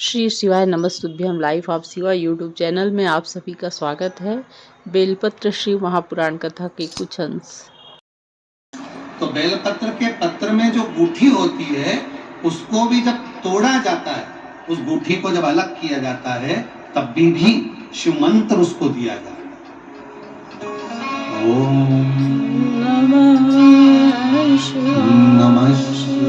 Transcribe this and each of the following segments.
श्री शिवाय नमस्तुभ्यम live of Shiva YouTube channel में आप सभी का स्वागत है। बेलपत्र श्री महापुराण कथा के कुछ अंश। तो बेलपत्र के पत्र में जो गूठी होती है उसको भी जब तोड़ा जाता है, उस गूठी को जब अलग किया जाता है तब भी शिव मंत्र उसको दिया जाता है। ओम नमः शिवाय, ओम नमः शिवाय।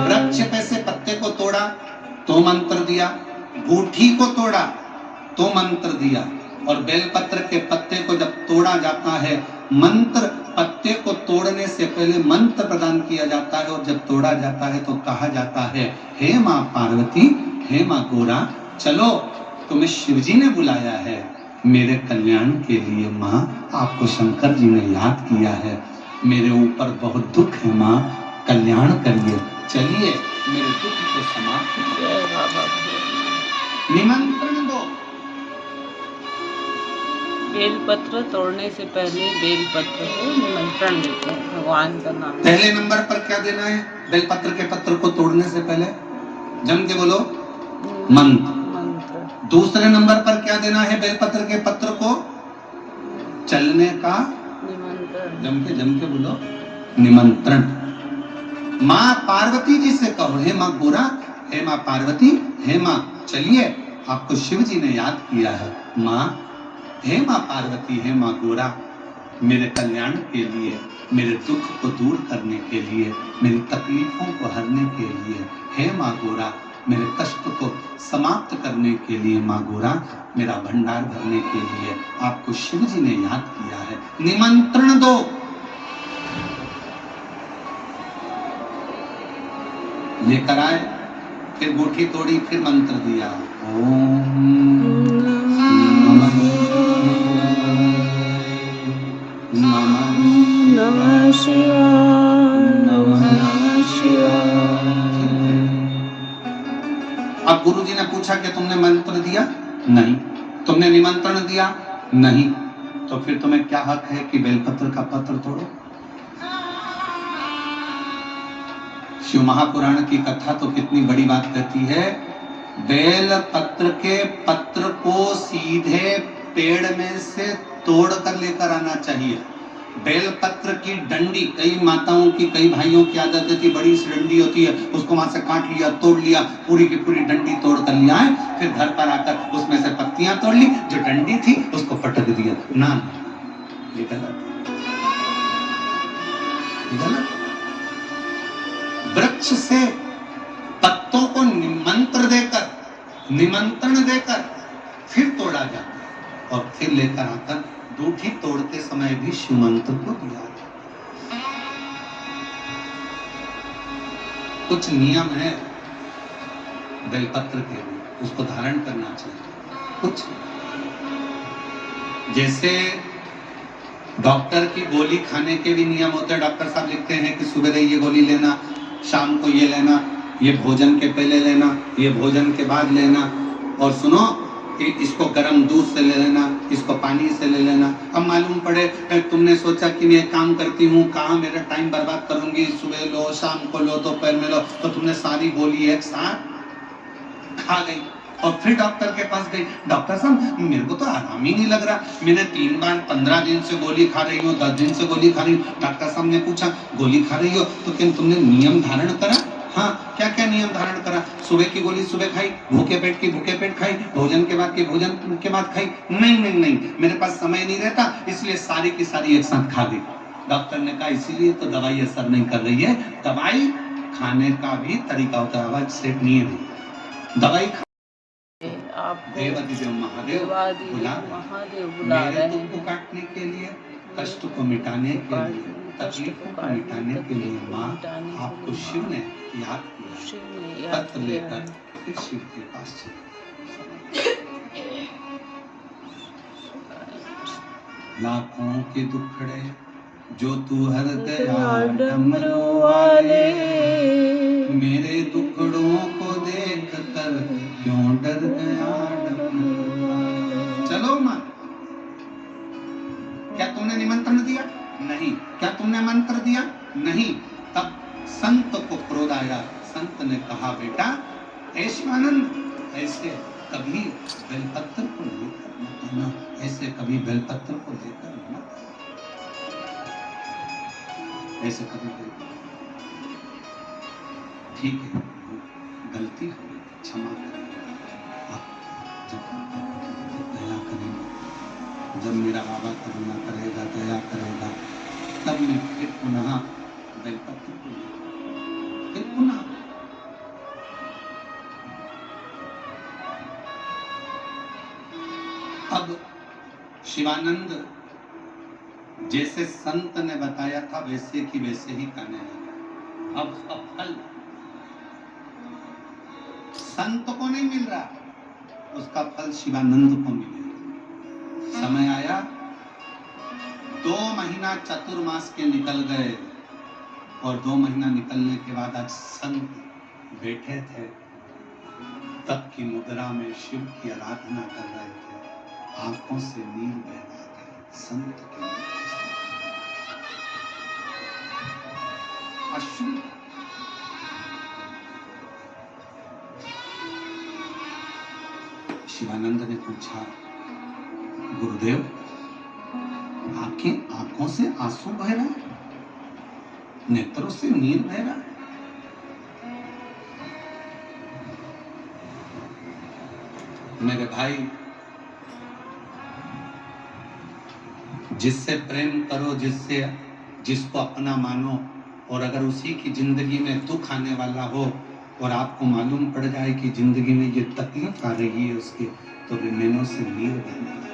वृक्ष पे से पत्ते को तोड़ा तो मंत्र दिया, गूठी को तोड़ा तो मंत्र दिया, और बेलपत्र के पत्ते को जब तोड़ा जाता है मंत्र, पत्ते को तोड़ने से पहले मंत्र प्रदान किया जाता है, और जब तोड़ा जाता है तो कहा जाता है, हे माँ पार्वती, हे माँ गोरा, चलो तुम्हें शिवजी ने बुलाया है मेरे कल्याण के लिए। माँ, आपको शंकर जी ने याद किया है, मेरे ऊपर बहुत दुख है माँ, कल्याण करिए, चलिए मेरे दुख को समाप्त निमंत्रण दो। बेलपत्र तोड़ने से पहले बेलपत्र को निमंत्रण देते हैं भगवान का नाम। पहले नंबर पर क्या देना है बेलपत्र के पत्र को तोड़ने से पहले? जम के बोलो, मंत्र। दूसरे नंबर पर क्या देना है बेलपत्र के पत्र को? चलने का निमंत्रण। जम के बोलो, निमंत्रण। माँ पार्वती जी से कहो, हे माँ गोरा, हे माँ पार्वती, हे माँ चलिए, आपको शिव जी ने याद किया है। माँ, हे माँ पार्वती, हे माँ गोरा, मेरे कल्याण के लिए, मेरे दुख को दूर करने के लिए, मेरी तकलीफों को हरने के लिए, हे माँ गोरा, मेरे कष्ट को समाप्त करने के लिए, माँ गोरा, मेरा भंडार भरने के लिए आपको शिव जी ने याद किया है, निमंत्रण दो। लेकर आए, फिर गूठी तोड़ी, फिर मंत्र दिया, ओम नमः शिवाय, नमः शिवाय। अब गुरु जी ने पूछा कि तुमने मंत्र दिया? नहीं। तुमने निमंत्रण दिया? नहीं। तो फिर तुम्हें क्या हक है कि बेलपत्र का पत्र तोड़ो? शिव महापुराण की कथा तो कितनी बड़ी बात कहती है। बेल पत्र के पत्र को सीधे पेड़ में से तोड़ कर लेकर आना चाहिए। बेल पत्र की डंडी, कई माताओं की, कई भाइयों की आदत थी, बड़ी सी डंडी होती है, उसको वहां से काट लिया, तोड़ लिया, पूरी की पूरी डंडी तोड़ कर लिया है, फिर घर पर आकर उसमें से पत्तियां तोड़ ली, जो डंडी थी उसको पटक दिया। ना, ये गलत। वृक्ष से पत्तों को निमंत्रण देकर फिर तोड़ा जाता है, और फिर लेकर आकर दूठी तोड़ते समय भी शिव मंत्र को दिया जाता। कुछ नियम है बेलपत्र के, उसको धारण करना चाहिए। कुछ जैसे डॉक्टर की गोली खाने के भी नियम होते हैं। डॉक्टर साहब लिखते हैं कि सुबह ये गोली लेना, शाम को ये लेना, ये भोजन के पहले लेना, ये भोजन के बाद लेना, और सुनो कि इसको गर्म दूध से ले लेना, इसको पानी से ले लेना। अब मालूम पड़े तुमने सोचा कि मैं काम करती हूँ, कहाँ मेरा टाइम बर्बाद करूंगी, सुबह लो, शाम को लो, दोपहर में लो, तो तुमने सारी गोली एक साथ खा गई, और फिर डॉक्टर के पास गई, डॉक्टर साहब मेरे को तो आराम ही नहीं लग रहा, मैंने 3 बार 15 दिन से गोली खा रही हूँ, 10 दिन से गोली खा रही हूँ। डॉक्टर साहब ने पूछा, गोली खा रही हो तो क्या तुमने नियम धारण करा? हाँ, क्या क्या नियम धारण करा? सुबह की गोली सुबह खाई, भूखे पेट की भूखे पेट खाई, भोजन के बाद की भोजन के बाद खाई? नहीं, मेरे पास समय नहीं रहता, इसलिए सारी की सारी एक साथ खा गई। डॉक्टर ने कहा, इसीलिए तो दवाई असर नहीं कर रही है। दवाई खाने का भी तरीका होता है, आवाज सेट नहीं है। दवाई देवादिदेव महादेव बुला रहे हैं, दुख को काटने के लिए, कष्ट को मिटाने के लिए, तकलीफों को मिटाने के लिए। माँ, आपको शिव ने याद किया, पत्र लेकर फिर शिव के पास चले। लाखों के दुखड़े जो तू हर गया डमरू वाले, मेरे दुखड़ों को देख कर क्यों डर गया डमरू वाले। चलो माँ, क्या तुमने निमंत्रण दिया? नहीं। क्या तुमने मंत्र दिया? नहीं। तब संत को क्रोध आया। संत ने कहा, बेटा हे शिवानंद, ऐसे कभी बेलपत्र को लेकर मत आना, ऐसे कभी बेलपत्र को लेकर मत, ऐसे कभी ठीक है, गलती हो, क्षमा करें, आप जब दया करेंगे, जब मेरा बाबा करुणा करेगा, दया करेगा, तब मैं फिर पुनः बेलपत्र को लेकर, फिर पुनः अब शिवानंद जैसे संत ने बताया था वैसे की वैसे ही करने लगा। अब उसका फल संत को नहीं मिल रहा, उसका फल शिवानंद को मिलेगा। समय आया, 2 महीना चतुर्मास के निकल गए और 2 महीना निकलने के बाद आज संत बैठे थे, तब की मुद्रा में शिव की आराधना कर रहे थे, आंखों से नीर बह रहा था संत के अश्रु। शिवानंद ने पूछा, गुरुदेव आपकी आंखों से आंसू बह रहा है, नेत्रों से नीर बह रहा है? मेरे भाई, जिससे प्रेम करो, जिसको अपना मानो, और अगर उसी की जिंदगी में दुख आने वाला हो और आपको मालूम पड़ जाए कि जिंदगी में ये तकलीफ आ रही है उसकी, तो रिमेनों से नीर बहने लगे,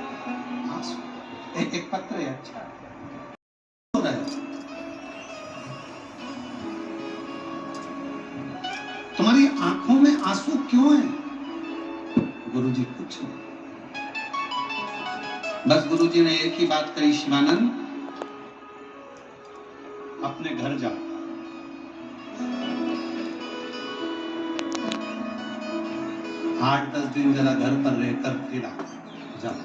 आंसू। एक पत्र है, अच्छा हो रहा है, तुम्हारी आंखों में आंसू क्यों है? गुरुजी कुछ नहीं, बस गुरुजी ने एक ही बात कही, शिवानंद अपने घर जाओ, 8-10 दिन जरा घर पर रहकर फिर आओ, जाओ।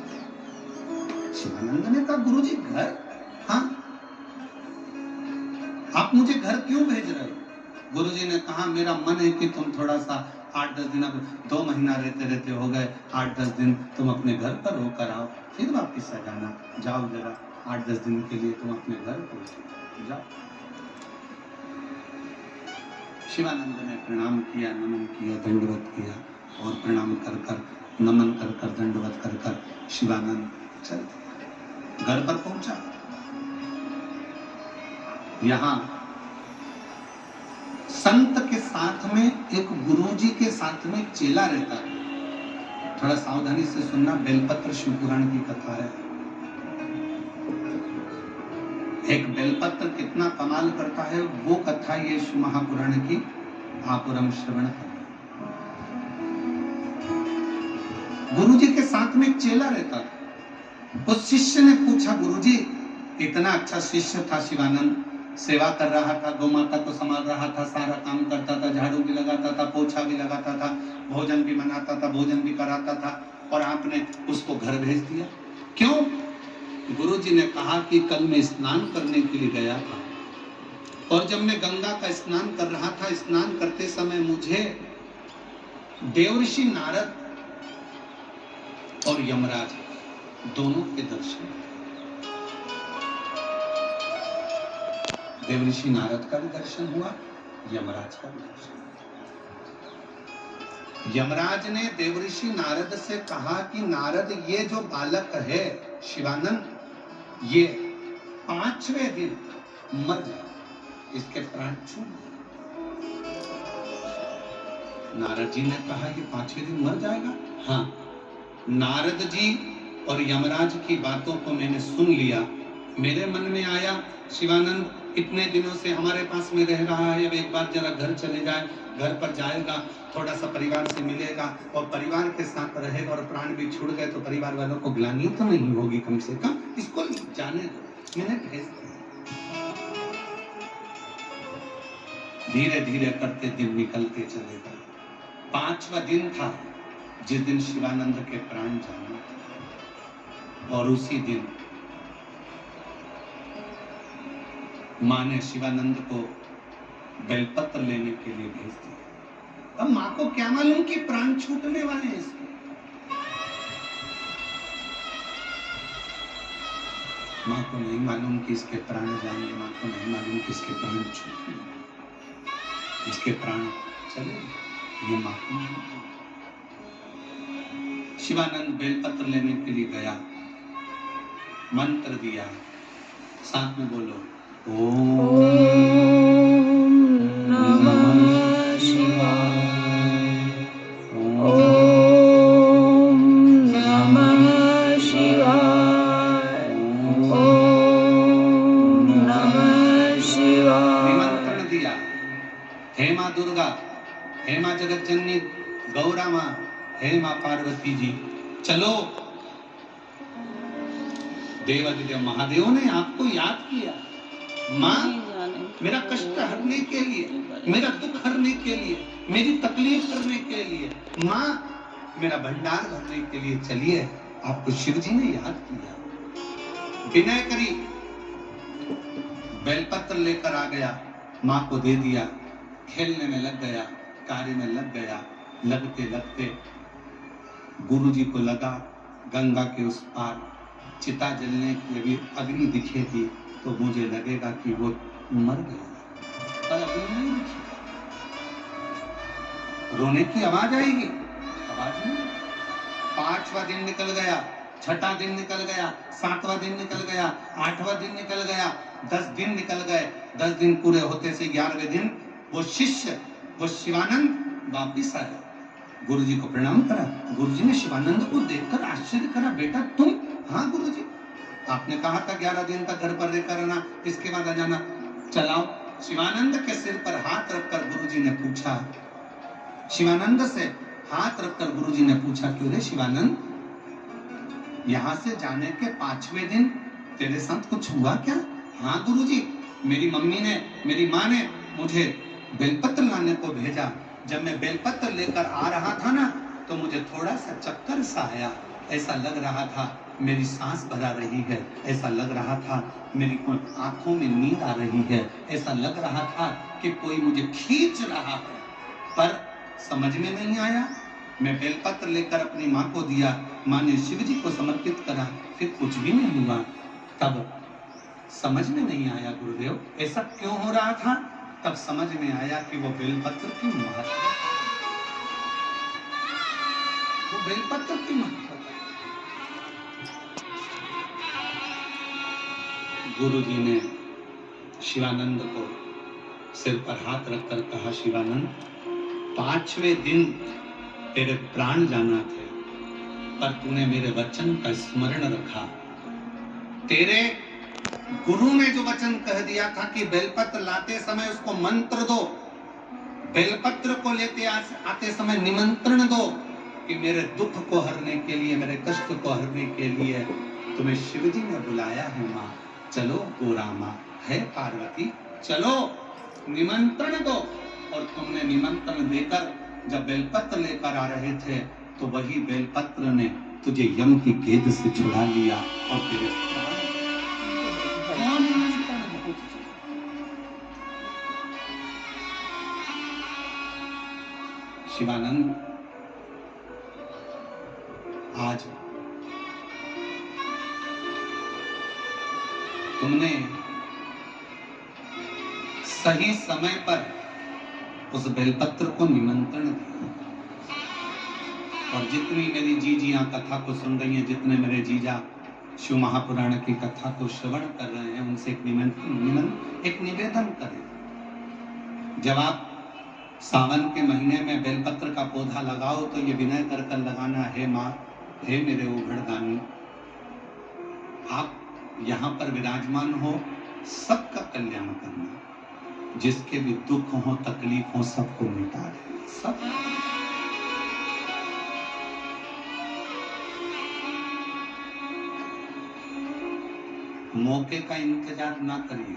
शिवानंद ने कहा, गुरुजी घर? हाँ, आप मुझे घर क्यों भेज रहे हो? गुरुजी ने कहा, मेरा मन है कि तुम थोड़ा सा 8-10 दिन, अब 2 महीना रहते रहते हो गए, 8-10 दिन तुम अपने घर पर होकर आओ, फिर वापिस आ जाना। जाओ जरा 8-10 दिन के लिए तुम अपने घर पर जाओ। शिवानंद ने प्रणाम किया, नमन किया, दंडवत किया, और प्रणाम कर कर, नमन कर कर, दंडवत कर कर शिवानंद चल दिया। घर पर पहुंचा, यहां संत के साथ में एक गुरुजी के साथ में एक चेला रहता है। थोड़ा सावधानी से सुनना, बेलपत्र शिव पुराण की कथा है। एक बेलपत्र कितना कमाल करता है, वो कथा ये शिव महापुराण की आपुरम श्रवण कर। गुरुजी के साथ में एक चेला रहता था। उस शिष्य ने पूछा, गुरुजी इतना अच्छा शिष्य था शिवानंद, सेवा कर रहा था, गौ माता को संभाल रहा था, सारा काम करता था, झाड़ू भी लगाता था, पोछा भी लगाता था, भोजन भी बनाता था, भोजन भी कराता था, और आपने उसको घर भेज दिया, क्यों? गुरुजी ने कहा कि कल मैं स्नान करने के लिए गया था, और जब मैं गंगा का स्नान कर रहा था, स्नान करते समय मुझे देवऋषि नारद और यमराज दोनों के दर्शन। देवऋषि नारद का भी दर्शन हुआ, यमराज का भी दर्शन। यमराज ने देवऋषि नारद से कहा कि नारद, ये जो बालक है शिवानंद, ये 5वें दिन मर जाए, इसके प्राण छूट। नारद जी ने कहा, ये 5वें दिन मर जाएगा? हाँ। नारद जी और यमराज की बातों को मैंने सुन लिया, मेरे मन में आया, शिवानंद इतने दिनों से हमारे पास में रह रहा है, अब एक बार जरा घर चले जाए, घर पर जाएगा, थोड़ा सा परिवार से मिलेगा, और परिवार के साथ रहेगा, और प्राण भी छूट गए तो परिवार वालों को ग्लानि तो नहीं होगी, कम से कम इसको जाने दो, मैंने भेज दिया। धीरे धीरे करते दिन निकलते चले गए। 5वां दिन था जिस दिन शिवानंद के प्राण जाना था, और उसी दिन माँ ने शिवानंद को बेलपत्र लेने के लिए भेज दिया। अब माँ को क्या मालूम कि प्राण छूटने वाले हैं इसके। माँ को नहीं मालूम कि इसके प्राण जाएंगे, माँ को नहीं मालूम कि इसके प्राण छूटेंगे, इसके प्राण चले, ये माँ को नहीं मालूम। शिवानंद बेलपत्र लेने के लिए गया, मंत्र दिया, साथ में बोलो ओम नमः शिवाय, ओम नमः शिवाय, ओम नमः शिवाय। निमंत्रण दिया, हे माँ दुर्गा, हे माँ जगत जननी गौरा माँ, हे माँ पार्वती जी, चलो। देवादिदेव महादेव ने आपको याद किया, माँ मेरा कष्ट हरने के लिए, मेरा दुख हरने के लिए, मेरी तकलीफ करने के लिए, माँ मेरा भंडार भरने के लिए चलिए। आपको शिव जी ने याद किया, विनय करी, बेलपत्र लेकर आ गया, माँ को दे दिया, खेलने में लग गया, कार्य में लग गया। लगते लगते गुरु जी को लगा गंगा के उस पार चिता जलने की अभी अग्नि दिखेगी तो मुझे लगेगा कि वो मर गया, पर अग्नि नहीं दिखी। रोने की आवाज आएगी, आवाज नहीं। 5वां दिन निकल गया, 6वां दिन निकल गया, 7वां दिन निकल गया, 8वां दिन निकल गया, 10 दिन निकल गए। 10 दिन पूरे होते से 11वें दिन वो शिष्य, वो शिवानंद वापिस आया, गुरु जी को प्रणाम करा। गुरु जी ने शिवानंद को देखकर आश्चर्य करा, बेटा तुम? हाँ गुरु जी, आपने कहा था 11 दिन तक घर पर रहकर रहना, इसके बाद आ जाना। चलाओ। शिवानंद के सिर पर हाथ रखकर गुरु जी ने पूछा, शिवानंद से हाथ रखकर गुरु जी ने पूछा, क्यों रे शिवानंद, यहाँ से जाने के 5वें दिन तेरे साथ कुछ हुआ क्या? हाँ गुरु जी, मेरी मम्मी ने, मेरी माँ ने मुझे बेलपत्र लाने को भेजा। जब मैं बेलपत्र लेकर आ रहा था ना, तो मुझे थोड़ा सा चक्कर सा आया, ऐसा लग रहा था मेरी सांस भरा रही है, ऐसा लग रहा था मेरी आंखों में नींद आ रही है, ऐसा लग रहा था कि कोई मुझे खींच रहा है, पर समझ में नहीं आया। मैं बेलपत्र लेकर अपनी माँ को दिया, माँ ने शिव जी को समर्पित करा, फिर कुछ भी नहीं हुआ। तब समझ में नहीं आया गुरुदेव ऐसा क्यों हो रहा था। तब समझ में आया कि वो बेलपत्र की महत्व, वो बेलपत्र की महत्व। गुरु जी ने शिवानंद को सिर पर हाथ रखकर कहा, शिवानंद 5वें दिन तेरे प्राण जाना थे, पर तूने मेरे वचन का स्मरण रखा। तेरे गुरु ने जो वचन कह दिया था कि बेलपत्र लाते समय उसको मंत्र दो, बेलपत्र को लेते आते समय निमंत्रण दो कि मेरे दुख को हरने के लिए, मेरे कष्ट को हरने के लिए तुम्हें शिव जी ने बुलाया है। माँ चलो, गोरा माँ है पार्वती, चलो निमंत्रण दो। और तुमने निमंत्रण देकर जब बेलपत्र लेकर आ रहे थे, तो वही बेलपत्र ने तुझे यम की गेद से छुड़ा लिया और तेरे शिवानंद आज तुमने सही समय पर उस बेलपत्र को निमंत्रण दिया, और जितनी मेरी जीजियां कथा को सुन रही हैं, जितने मेरे जीजा शिव महापुराण की कथा को श्रवण कर रहे हैं, उनसे एक निवेदन करें। जब आप सावन के महीने में बेलपत्र का पौधा लगाओ तो ये विनय कर कर लगाना, हे माँ, हे मेरे उघड़दानी, आप यहाँ पर विराजमान हो, सबका कल्याण करना, जिसके भी दुख हो, तकलीफ हो, सबको मिटा देना, सब। मौके का इंतजार ना करिए,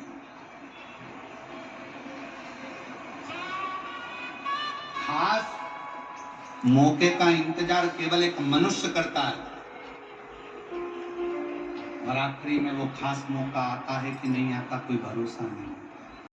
खास मौके का इंतजार केवल एक मनुष्य करता है। और आखिरी में वो खास मौका आता है कि नहीं आता, कोई भरोसा नहीं है।